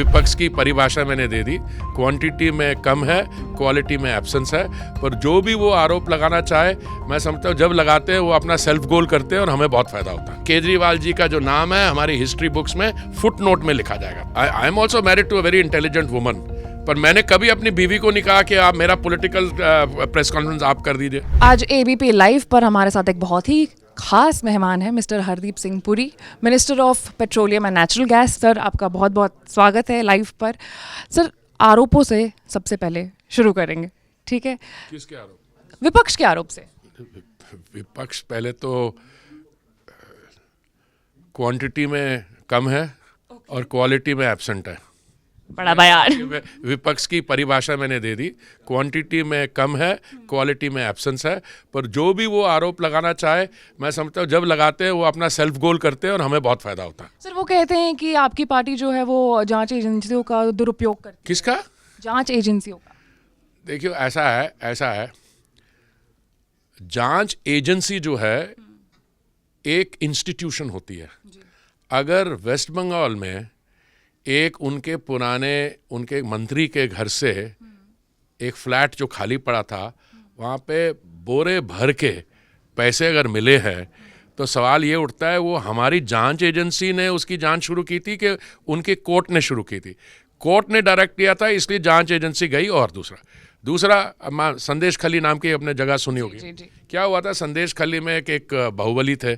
विपक्ष की परिभाषा मैंने दे दी, क्वांटिटी में कम है, क्वालिटी में एब्सेंस है। पर जो भी वो आरोप लगाना चाहे, मैं समझता हूँ जब लगाते हैं वो अपना सेल्फ गोल करते हैं और हमें बहुत फायदा होता है। केजरीवाल जी का जो नाम है हमारी हिस्ट्री बुक्स में फुट नोट में लिखा जाएगा। I am also married to a very intelligent woman, पर मैंने कभी अपनी बीवी को नहीं कहा कि आप मेरा पॉलिटिकल प्रेस कॉन्फ्रेंस आप कर दीजिए। आज एबीपी लाइव पर हमारे साथ एक बहुत ही खास मेहमान है mister Hardeep Singh Puri, minister of petroleum and natural gas. Sir, आपका बहुत बहुत स्वागत है लाइव पर। सर, आरोपों से सबसे पहले शुरू करेंगे, ठीक है? किसके आरोप? विपक्ष के आरोप से। विपक्ष पहले तो क्वांटिटी में कम है और क्वालिटी में एब्सेंट है। बड़ा बयान। विपक्ष की परिभाषा मैंने दे दी, क्वांटिटी में कम है, क्वालिटी में एब्सेंस है। पर जो भी वो आरोप लगाना चाहे, मैं समझता हूँ जब लगाते हैं वो अपना सेल्फ गोल करते हैं और हमें बहुत फायदा होता है। सर, वो कहते हैं कि आपकी पार्टी जो है वो जांच एजेंसियों का दुरुपयोग करती है। किसका? जांच एजेंसियों का। देखियो, ऐसा है, जांच एजेंसी जो है एक इंस्टीट्यूशन होती है। अगर वेस्ट बंगाल में एक उनके मंत्री के घर से एक फ्लैट जो खाली पड़ा था, वहाँ पे बोरे भर के पैसे अगर मिले हैं, तो सवाल ये उठता है वो हमारी जांच एजेंसी ने उसकी जांच शुरू की थी कि उनकी कोर्ट ने शुरू की थी? कोर्ट ने डायरेक्ट किया था, इसलिए जांच एजेंसी गई। और दूसरा संदेश खली नाम की अपने जगह सुनी होगी। जी, जी। क्या हुआ था, संदेश खली में एक बाहुबली थे,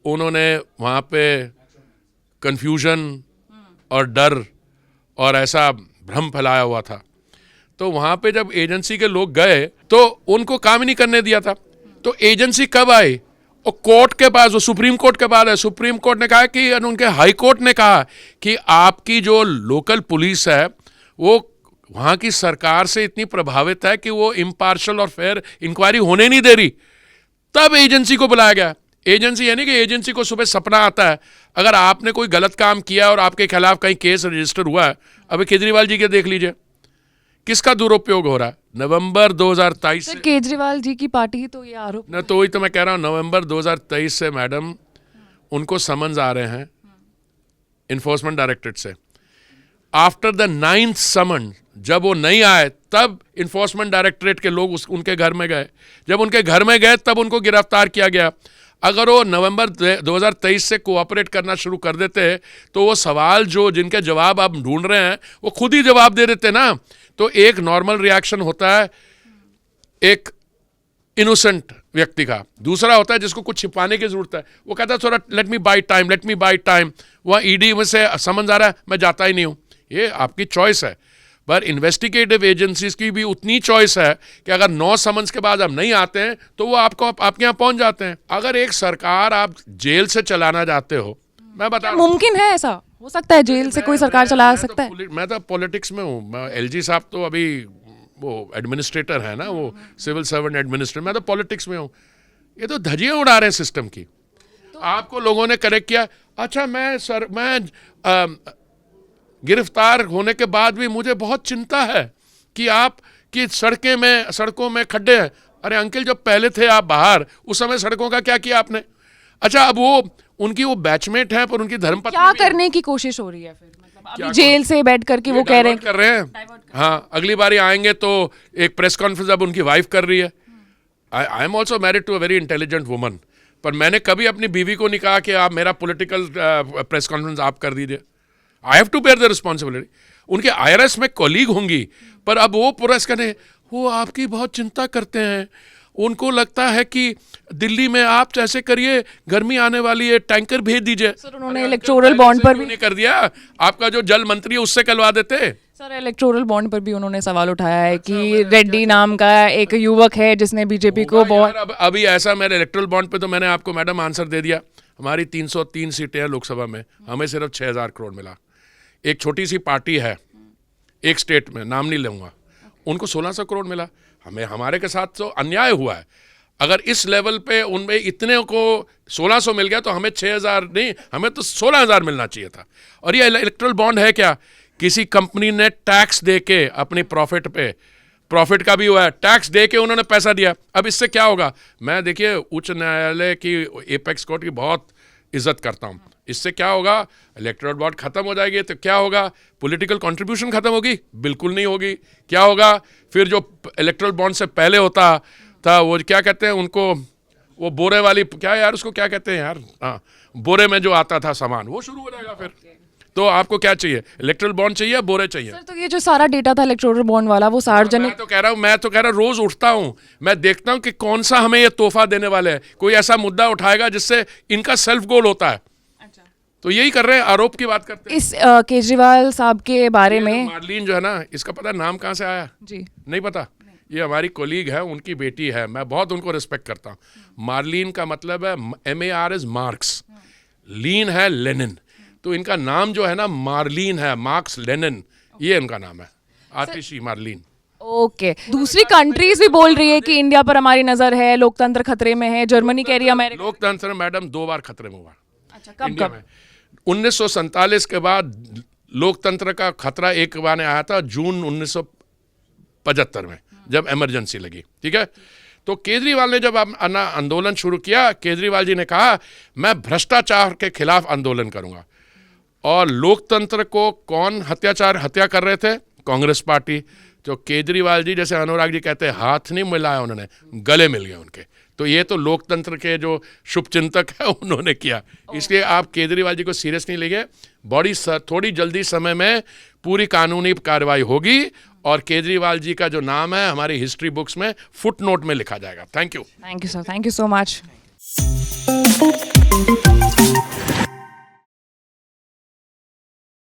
उन्होंने वहाँ पे कन्फ्यूजन और डर और ऐसा भ्रम फैलाया हुआ था। तो वहाँ पे जब एजेंसी के लोग गए तो उनको काम ही नहीं करने दिया था। तो एजेंसी कब आई? और कोर्ट के पास, वो सुप्रीम कोर्ट के बाद है। सुप्रीम कोर्ट ने कहा कि, उनके हाई कोर्ट ने कहा कि आपकी जो लोकल पुलिस है वो वहाँ की सरकार से इतनी प्रभावित है कि वो इम्पार्शल और फेयर इंक्वायरी होने नहीं दे रही। तब एजेंसी को बुलाया गया। एजेंसी यानी कि एजेंसी को सुबह सपना आता है, अगर आपने कोई गलत काम किया और आपके खिलाफ कहीं केस रजिस्टर हुआ है। अभी केजरीवाल जी के देख लीजिए, किसका दुरुपयोग हो रहा है। नवंबर 2023 सर, केजरीवाल जी की पार्टी तो ये आरोप न, तो वही तो मैं कह रहा हूँ, नवंबर 2023 से मैडम उनको समन्स आ रहे हैं इन्फोर्समेंट डायरेक्टरेट से। आफ्टर द 9th समन, जब वो नहीं आए तब इन्फोर्समेंट डायरेक्टरेट के लोग उनके घर में गए। जब उनके घर में गए तब उनको गिरफ्तार किया गया। अगर वो नवंबर 2023 से कोऑपरेट करना शुरू कर देते तो वो सवाल जिनके जवाब आप ढूंढ रहे हैं वो खुद ही जवाब दे देते ना। तो एक नॉर्मल रिएक्शन होता है एक इनोसेंट व्यक्ति का, दूसरा होता है जिसको कुछ छिपाने की जरूरत है। वो कहता है थोड़ा लेट मी बाई टाइम। वहाँ ईडी में से समझ आ रहा है, मैं जाता ही नहीं हूँ। ये आपकी चॉइस है। पर इन्वेस्टिगेटिव एजेंसीज की भी उतनी चॉइस है कि अगर 9 समन्स के बाद आप नहीं आते हैं तो वो आपके यहाँ पहुंच जाते हैं। अगर एक सरकार आप जेल से चलाना चाहते हो, मैं बता रहा हूं, मुमकिन है? ऐसा हो सकता है जेल से कोई सरकार चला सकता है? मैं तो पॉलिटिक्स में हूँ। एलजी साहब तो अभी वो एडमिनिस्ट्रेटर है ना, वो सिविल सर्वेंट एडमिनिस्ट्रेटर। मैं तो पॉलिटिक्स में हूँ। ये तो धज्जियां उड़ा रहे हैं सिस्टम की। आपको लोगों ने करेक्ट किया। अच्छा, मैं गिरफ्तार होने के बाद भी मुझे बहुत चिंता है कि सड़कों में खड्डे हैं। अरे अंकल, जब पहले थे आप बाहर, उस समय सड़कों का क्या किया आपने? अच्छा, अब उनकी वो बैचमेट है, पर उनकी धर्मपत्नी क्या करने की कोशिश हो रही है फिर? मतलब अभी जेल से बैठ करके वो कह रहे हैं। हाँ, अगली बारी आएंगे तो एक प्रेस कॉन्फ्रेंस अब उनकी वाइफ कर रही है। I am also married to a very intelligent woman, पर मैंने कभी अपनी बीवी को नहीं कहा कि आप मेरा पॉलिटिकल प्रेस कॉन्फ्रेंस आप कर दीजिए। I have to bear the responsibility. उनके IRS में कॉलीग होंगी, पर अब वो पूरा इसका वो आपकी बहुत चिंता करते हैं। उनको लगता है कि दिल्ली में आप ऐसे करिए, गर्मी आने वाली है, टैंकर भेज दीजिए। सर, उन्होंने इलेक्टोरल बॉन्ड पर भी नहीं कर दिया? आपका जो जल मंत्री है उससे करवा देते। सर, इलेक्टोरल बॉन्ड पर भी उन्होंने सवाल उठाया है कि रेड्डी नाम का एक युवक है जिसने बीजेपी को बहुत। अभी ऐसा मेरे इलेक्टोरल बॉन्ड पे तो मैंने आपको मैडम आंसर दे दिया। हमारी 303 सीटें हैं लोकसभा में, हमें सिर्फ 6000 करोड़ मिला। एक छोटी सी पार्टी है एक स्टेट में, नाम नहीं लूंगा, उनको 1600 करोड़ मिला। हमारे के साथ तो अन्याय हुआ है। अगर इस लेवल पे उनमें इतने को 1600 मिल गया तो हमें 6000 नहीं, हमें तो 16000 मिलना चाहिए था। और ये इलेक्टोरल बॉन्ड है क्या? किसी कंपनी ने टैक्स दे के अपनी प्रॉफिट का भी हुआ है, टैक्स दे के उन्होंने पैसा दिया। अब इससे क्या होगा? मैं देखिए उच्च न्यायालय की एपेक्स कोर्ट की बहुत इज्जत करता हूँ। इससे क्या होगा, इलेक्टोरल बॉन्ड खत्म हो जाएगी तो क्या होगा, पॉलिटिकल कंट्रीब्यूशन खत्म होगी? बिल्कुल नहीं होगी। क्या होगा फिर, जो इलेक्टोरल बॉन्ड से पहले होता था वो क्या कहते हैं उनको, वो बोरे वाली, क्या यार उसको क्या कहते हैं यार, हाँ, बोरे में जो आता था सामान, वो शुरू हो जाएगा फिर। तो आपको क्या चाहिए, इलेक्टोरल बॉन्ड चाहिए, बोरे चाहिए? सर तो ये जो सारा डेटा था इलेक्टोरल बॉन्ड वाला, वो सार्वजनिक, मैं तो कह रहा हूँ रोज उठता हूँ, मैं देखता हूँ कि कौन सा हमें ये तोहफा देने वाले हैं, कोई ऐसा मुद्दा उठाएगा जिससे इनका सेल्फ गोल होता है। तो यही कर रहे हैं, आरोप की बात करते हैं। इस केजरीवाल साहब के बारे में, मार्लिन जो है ना, इसका पता नाम कहाँ से आया? जी नहीं पता? ये हमारी कोलीग है, उनकी बेटी है, मैं बहुत उनको रिस्पेक्ट करता हूँ। मार्लिन का मतलब है MAR इज मार्क्स, लीन है लेनिन, तो इनका नाम जो है ना मार्लिन है, मार्क्स लेनिन, ये इनका नाम है, आतिशी मार्लिन। ओके। दूसरी कंट्रीज भी बोल रही है कि इंडिया पर हमारी नजर है, लोकतंत्र खतरे में है, जर्मनी कह रही है अमेरिका। लोकतंत्र मैडम 2 बार खतरे में हुआ। अच्छा, कब इंडिया कब? में 1947 के बाद लोकतंत्र का खतरा एक बार आया था, जून 1975 में, जब इमरजेंसी लगी। ठीक है, तो केजरीवाल ने जब आंदोलन शुरू किया, केजरीवाल जी ने कहा मैं भ्रष्टाचार के खिलाफ आंदोलन करूंगा। और लोकतंत्र को कौन हत्या कर रहे थे? कांग्रेस पार्टी। तो केजरीवाल जी, जैसे अनुराग जी कहते हैं, हाथ नहीं मिलाया उन्होंने, गले मिल गए उनके। तो ये तो लोकतंत्र के जो शुभचिंतक है उन्होंने किया। इसलिए आप केजरीवाल जी को सीरियस नहीं लेंगे। थोड़ी जल्दी समय में पूरी कानूनी कार्रवाई होगी और केजरीवाल जी का जो नाम है हमारी हिस्ट्री बुक्स में फुटनोट में लिखा जाएगा। Thank you thank you sir, thank you so much.